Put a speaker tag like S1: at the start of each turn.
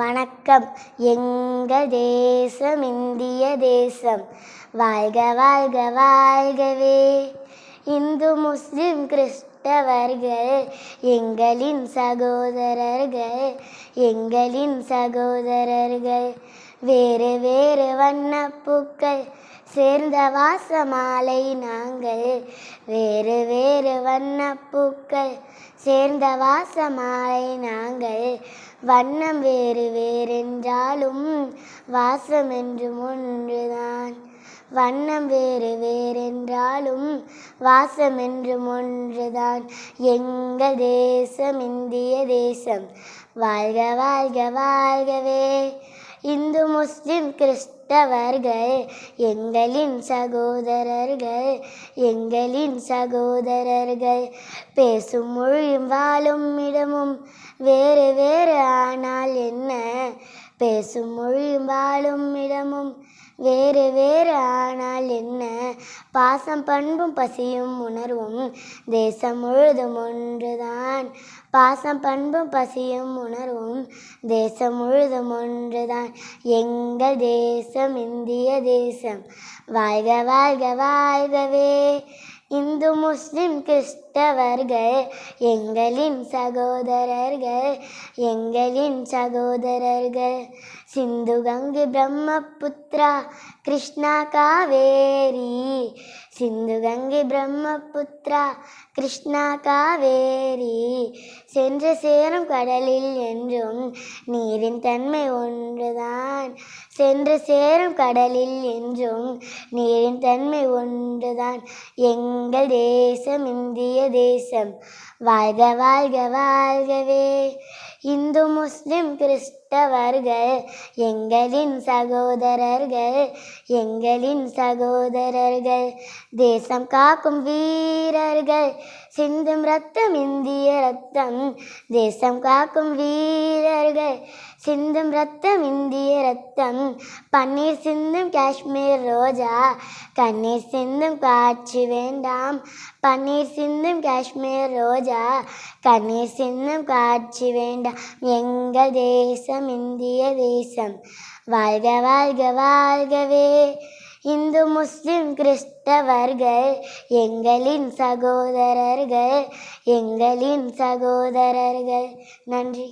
S1: வணக்கம். எங்கள் தேசம் இந்திய தேசம். வாழ்க வாழ்க வாழ்கவே. இந்து முஸ்லிம் கிறிஸ்தவர்கள் எங்களின் சகோதரர்கள், எங்களின் சகோதரர்கள். வேறு வேறு வண்ணப்பூக்கள் சேர்ந்த வாசமாலை நாங்கள், வேறு வேறு வண்ணப்பூக்கள் சேர்ந்த வாசமாலை நாங்கள். வண்ணம் வேறு வேறென்றாலும் வாசம் என்றும் ஒன்றுதான். வண்ணம் வேறு வேறென்றாலும் வாசம் என்றும் ஒன்றுதான். எங்கள் தேசம் இந்திய தேசம். வாழ்க வாழ்க வாழ்கவே. இந்து முஸ்லிம் கிறிஸ்தவர்கள் எங்களின் சகோதரர்கள், எங்களின் சகோதரர்கள். பேசும் மொழியும் வாழும் இடமும் வேறு வேறு ஆனால் என்ன? பேசும் மொழியும் வாழும் இடமும் வேறு வேறு ஆனால் என்ன? பாசம் பண்பும் பசியும் உணர்வும் தேசம் முழுதும் ஒன்றுதான். பாசம் பண்பும் பசியும் உணர்வும் தேசம் முழுதும் ஒன்றுதான். எங்கள் தேசம் இந்திய தேசம். வாழ்க வாழ்க வாழ்கவே. இந்து முஸ்லிம் கிறிஸ்தவர்கள் எங்களின் சகோதரர்கள், எங்களின் சகோதரர்கள். சிந்து கங்கை பிரம்மபுத்ரா கிருஷ்ணா காவேரி, சிந்து கங்கை பிரம்மபுத்ரா கிருஷ்ணா காவேரி. சென்று சேரும் கடலில் என்றும் நீரின் தன்மை ஒன்றுதான். சென்று சேரும் கடலில் என்றும் நீரின் தன்மை ஒன்றுதான். எங்கள் தேசம் இந்திய தேசம். வாழ்க வாழ்க வாழ்கவே. இந்து முஸ்லிம் கிறிஸ்தவர்கள் எங்களின் சகோதரர்கள், எங்களின் சகோதரர்கள். தேசம் காக்கும் வீரர்கள் சிந்தும் ரத்தம் இந்திய ரத்தம். தேசம் காக்கும் வீரர்கள் சிந்தும் ரத்தம் இந்திய ரத்தம். பன்னீர் சிந்தும் காஷ்மீர் ரோஜா, கண்ணீர் சிந்தும் காட்சி வேண்டாம். பன்னீர் சிந்தும் காஷ்மீர் ரோஜா, கண்ணீர் சிந்தும் காட்சி வேண்டாம். எங்கள் தேசம் இந்திய தேசம். வாழ்க வாழ்க வாழ்கவே. இந்து முஸ்லிம் கிறிஸ்தவர்கள் எங்களின் சகோதரர்கள், எங்களின் சகோதரர்கள். நன்றி.